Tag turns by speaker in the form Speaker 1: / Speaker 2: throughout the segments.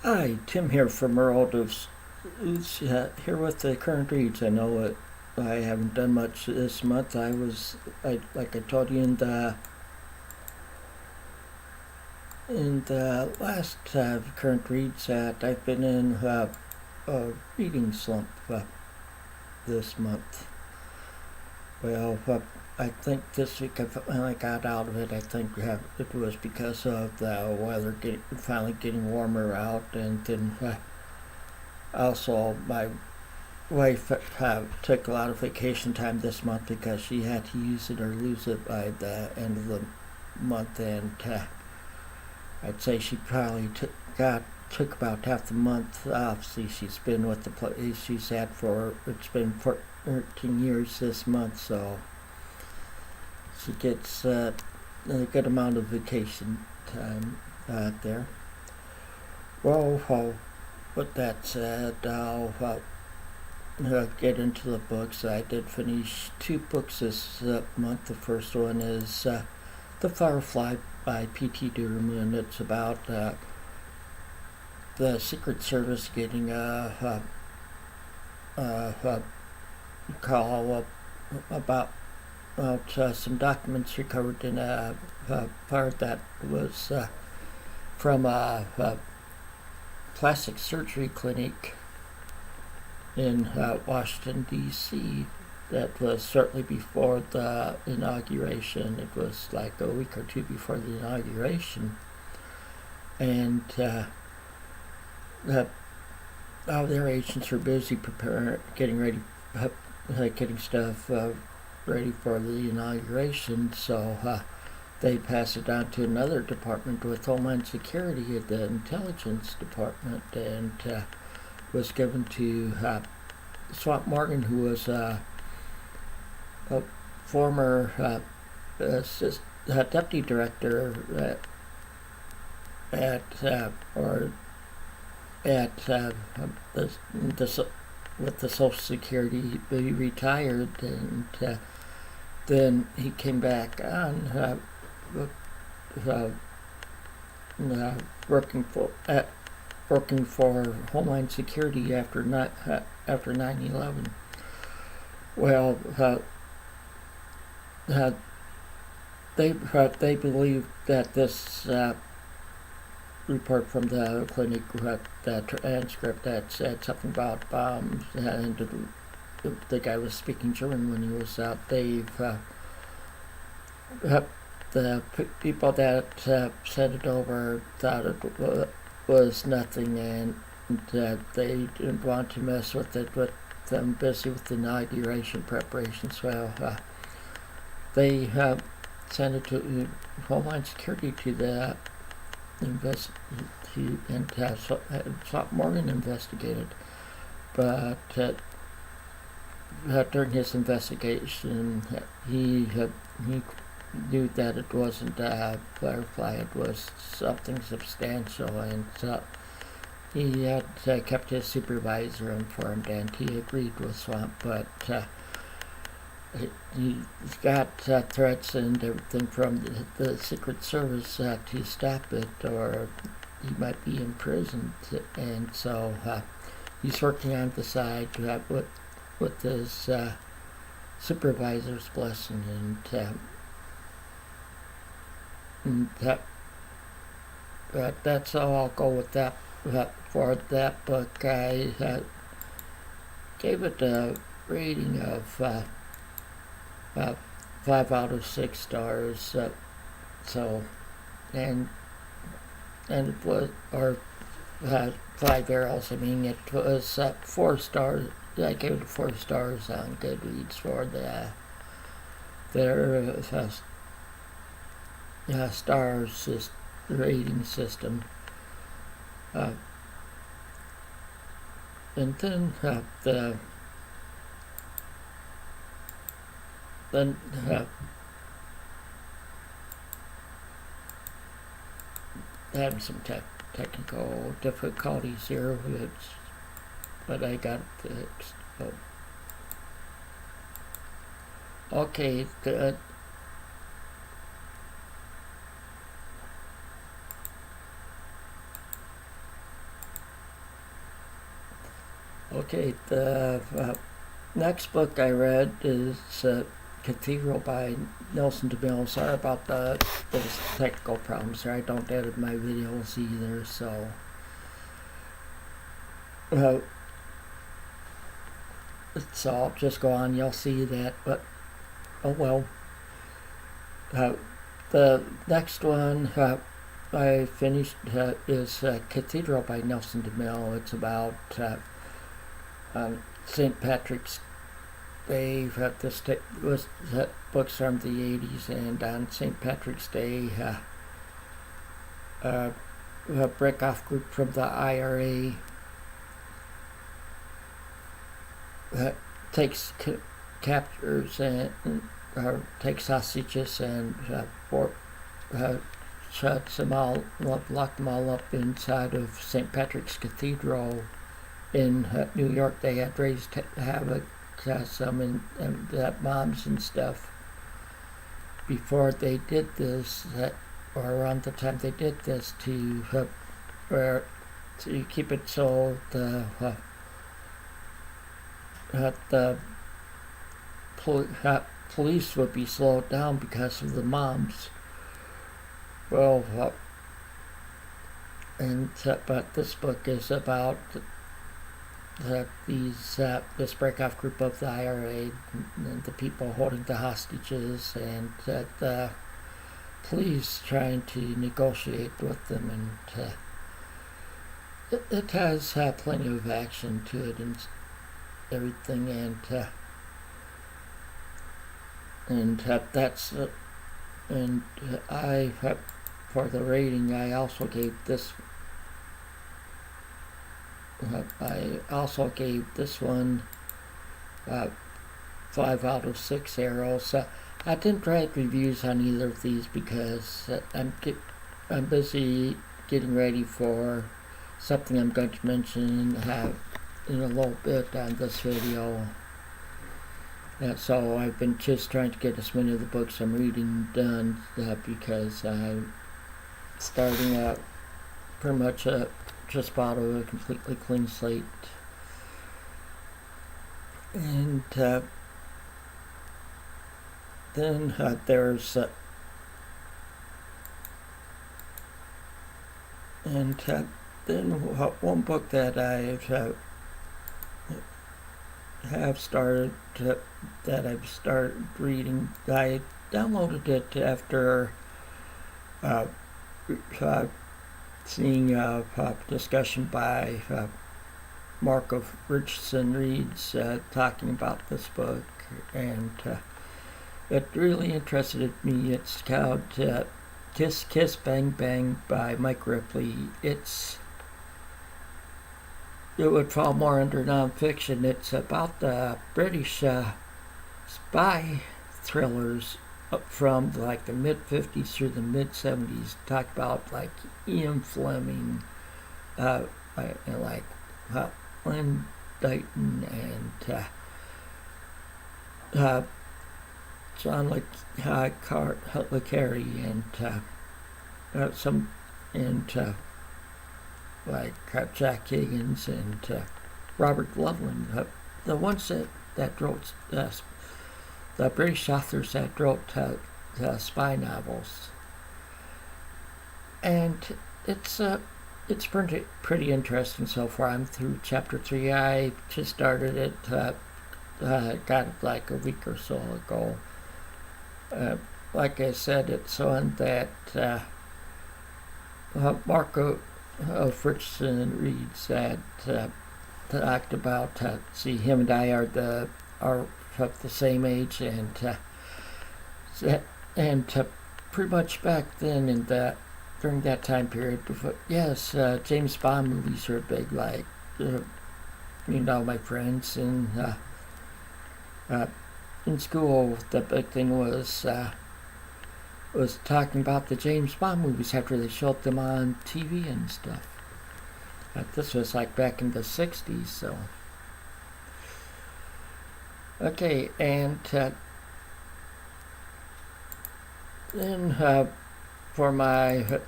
Speaker 1: Hi, Tim here from World of here with the current reads. I know I haven't done much this month. Like I told you in the last current reads that I've been in a reading slump this month. Well, I think this week I finally got out of it. I think it was because of the weather finally getting warmer out, and then also my wife took a lot of vacation time this month because she had to use it or lose it by the end of the month, and I'd say she probably took about half the month off. See, she's been with the place she's had for it's been 13 years this month, so she gets a good amount of vacation time there. Well, with that said, I'll get into the books. I did finish two books this month. The first one is The Firefly by P.T. Durham, and it's about the Secret Service getting a call about some documents recovered in a part that was from a plastic surgery clinic in Washington, D.C. That was certainly before the inauguration. It was like a week or two before the inauguration. And all their agents were busy getting ready, getting stuff ready for the inauguration. So they passed it on to another department with Homeland Security, the Intelligence Department, and was given to Swamp Morgan, who was a former deputy director at or at with the Social Security. He retired, and then he came back on working for Homeland Security after 9/11. Well, they believe that this report from the clinic, the transcript that said something about bombs, and the guy was speaking German when he was out. The people that sent it over thought it was nothing, and they didn't want to mess with it. But them busy with the inauguration preparations. Well, they sent it to Homeland Security to the and Swamp Morgan investigated, but during his investigation, he knew that it wasn't a Firefly; it was something substantial, and he had kept his supervisor informed, and he agreed with Swamp, but he got threats and everything from the Secret Service to stop it, or he might be imprisoned. And so he's working on the side with his supervisor's blessing, and that's how I'll go with that. For that book, I gave it a rating of 5 out of 6 stars. So, and it was, or 5 arrows. I mean, it was 4 stars. I gave it 4 stars on Goodreads for their stars rating system. And then then having some technical difficulties here, but I got it fixed. So, okay, good. Okay, the next book I read is Cathedral by Nelson DeMille. Sorry about those technical problems there. I don't edit my videos either, so I'll just go on. You'll see that, but oh well. The next one I finished is Cathedral by Nelson DeMille. It's about St. Patrick's Day. Books from the 80s, and on St. Patrick's Day, a break-off group from the IRA captures and takes hostages and shuts them all, locked them all up inside of St. Patrick's Cathedral in New York. They had raised havoc, some and bombs and stuff before they did this, or around the time they did this, to keep it so the police would be slowed down because of the bombs. Well, but this book is about this break-off group of the IRA and the people holding the hostages, and the police trying to negotiate with them, and it has plenty of action to it and everything, and that's and I for the rating I also gave this one 5 out of 6 arrows. I didn't write reviews on either of these because I'm busy getting ready for something I'm going to mention in a little bit on this video. So I've been just trying to get as many of the books I'm reading done because I'm starting out pretty much just about a completely clean slate. And then there's then one book that I've started reading. I downloaded it after seeing a discussion by Mark of Richardson Reads talking about this book, and it really interested me. It's called Kiss Kiss Bang Bang by Mike Ripley. It would fall more under nonfiction. It's about the British spy thrillers from like the mid-50s through the mid-70s. Talk about like Ian Fleming, and like Lynn Dighton, and John Le Carre, and some, and like Jack Higgins and Robert Loveland, the ones that wrote the British authors that wrote spy novels. And it's pretty interesting so far. I'm through chapter 3. I just started it, got it like a week or so ago. Like I said, it's one that Marco of Richardson Reads that talked about. See, him and I are of the same age, and pretty much back then during that time period. Yes, James Bond movies were big. Like my friends in school, the big thing was talking about the James Bond movies after they showed them on TV and stuff. This was like back in the 60s, so. Okay, and then for my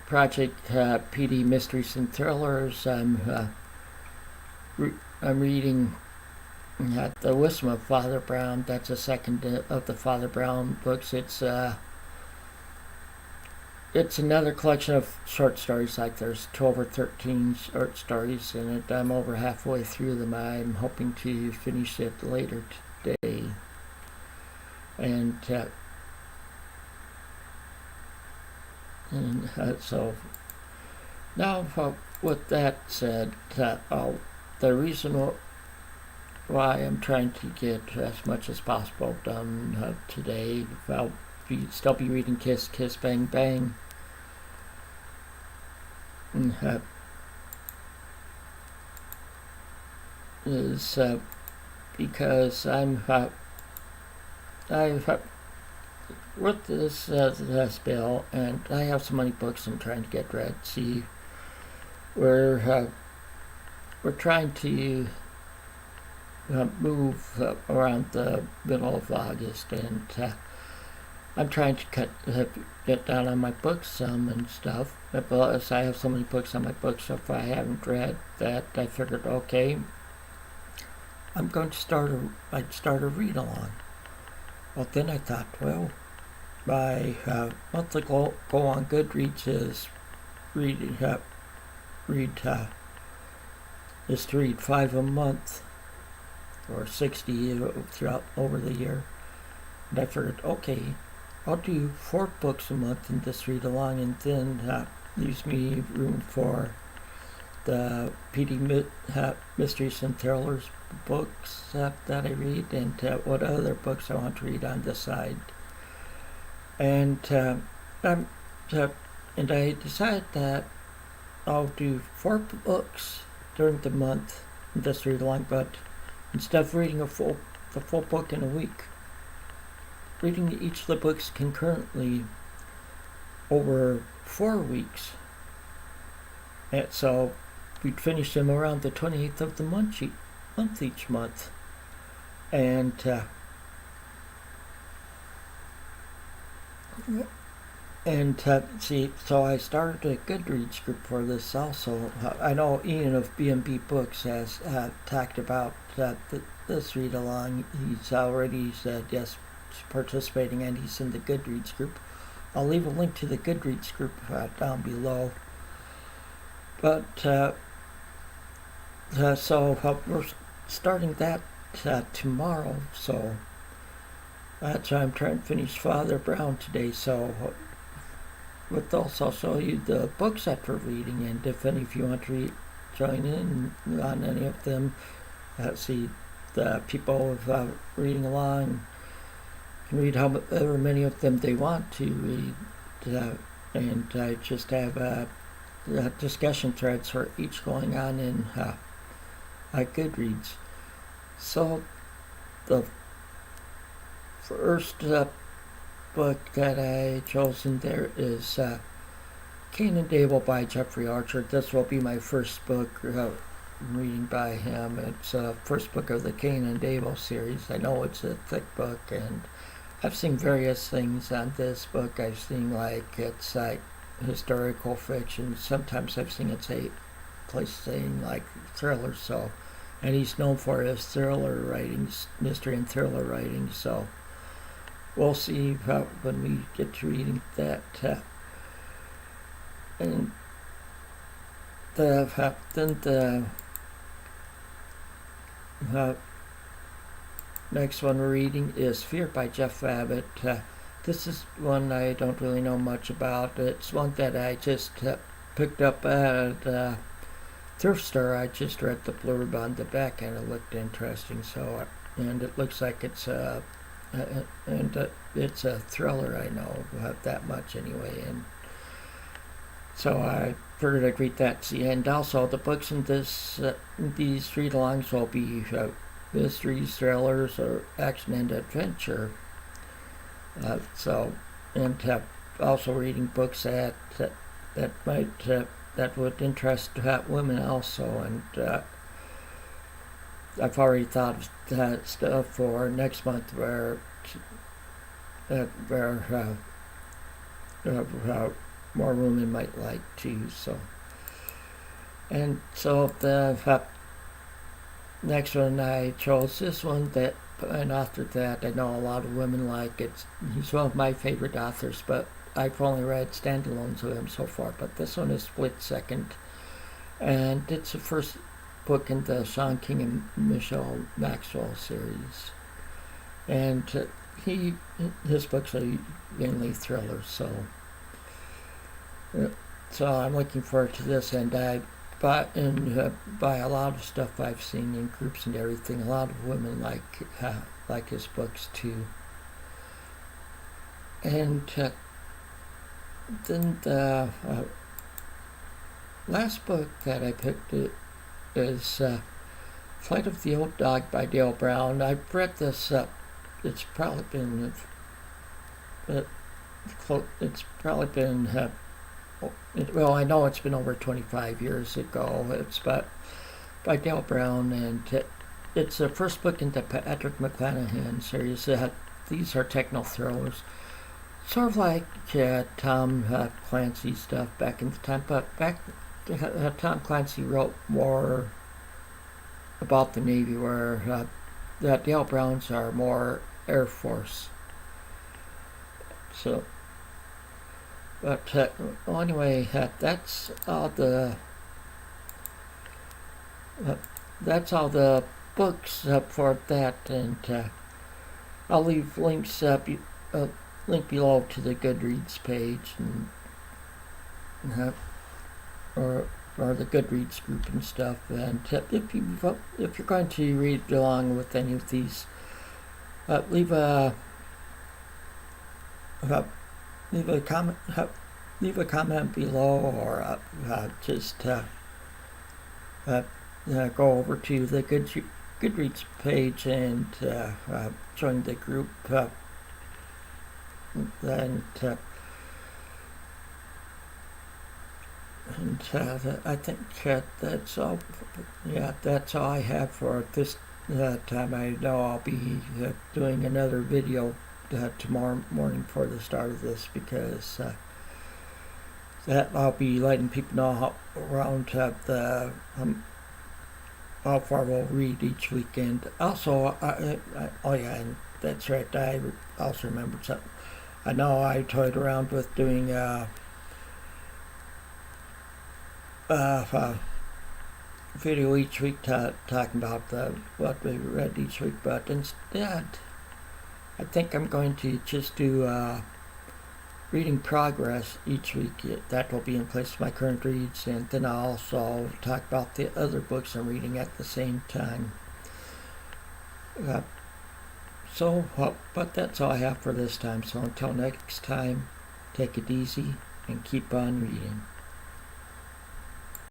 Speaker 1: project PD Mysteries and Thrillers, I'm I'm reading The Wisdom of Father Brown. That's the second of the Father Brown books. It's another collection of short stories. Like there's 12 or 13 short stories in it. I'm over halfway through them. I'm hoping to finish it later today. And so now, with that said, the reason why I'm trying to get as much as possible done today, I'll still be reading Kiss Kiss Bang Bang. Is because I've with this bill, and I have so many books I'm trying to get read. See, we're trying to move around the middle of August, and I'm trying to get down on my books some and stuff. Plus, I have so many books on my bookshelf I haven't read that I figured, okay, I'm going to start a read along. Well, then I thought, well, my monthly goal on Goodreads is is to read 5 a month or 60 throughout over the year. And I figured, okay, I'll do 4 books a month and just read along, and then leaves me room for the PD Mysteries and Thrillers books that I read, and what other books I want to read on the side. And I decided that I'll do 4 books during the month and just read along, but instead of reading the full book in a week, reading each of the books concurrently over 4 weeks. And so we'd finish them around the 28th of the month each month. And see, so I started a Goodreads group for this also. I know Ian of B&B Books has talked about this read along. He's already said yes, he's participating, and he's in the Goodreads group. I'll leave a link to the Goodreads group down below. But so we're starting that tomorrow. So that's why I'm trying to finish Father Brown today. So with those, I'll show you the books that we're reading, and if any of you want to join in on any of them, see the people reading along can read however many of them they want to read, and I just have discussion threads for each going on in Goodreads. So the first book that I chosen there is Cain and Abel by Jeffrey Archer. This will be my first book reading by him. It's the first book of the Cain and Abel series. I know it's a thick book, and I've seen various things on this book. I've seen it's like historical fiction. Sometimes I've seen it saying like thriller. So, and he's known for his thriller writings, mystery and thriller writings. So we'll see when we get to reading that. And then the next one we're reading is Fear by Jeff Abbott. This is one I don't really know much about. It's one that I just picked up at a thrift store. I just read the blurb on the back and it looked interesting. So, and it looks like it's a thriller. I know that much anyway, and so I figured I'd read that. See, and also the books in these read-alongs will be mysteries, thrillers, or action and adventure. And also reading books that would interest women also, and I've already thought of that stuff for next month, where more women might like too. So, and so next one I chose this one that an author that I know a lot of women like. He's one of my favorite authors, but I've only read standalones of him so far. But this one is Split Second, and it's the first book in the Sean King and Michelle Maxwell series. And his books are mainly thrillers, so I'm looking forward to this. And I bought and buy a lot of stuff I've seen in groups and everything. A lot of women like his books too. And then the last book that I picked is Flight of the Old Dog by Dale Brown. I've read this. It's probably been well, I know it's been over 25 years ago. It's by Dale Brown, and it's the first book in the Patrick McClanahan series. These are techno thrillers, sort of like Tom Clancy stuff back in the time. But Tom Clancy wrote more about the Navy, where the Dale Browns are more Air Force. So, but well, anyway, that's all the books for that, and I'll leave links link below to the Goodreads page, and or the Goodreads group and stuff. And if you're going to read along with any of these, leave a comment below, or just go over to the Goodreads page and join the group. And I think that's all. Yeah, that's all I have for this time. I know I'll be doing another video tomorrow morning for the start of this, because that I'll be letting people know how far we'll read each weekend. Also, oh yeah, and that's right. I also remembered something. I know I toyed around with doing video each week talking about what we read each week, but instead I think I'm going to just do reading progress each week. That will be in place of my current reads, and then I'll also talk about the other books I'm reading at the same time. But that's all I have for this time. So until next time, take it easy and keep on reading.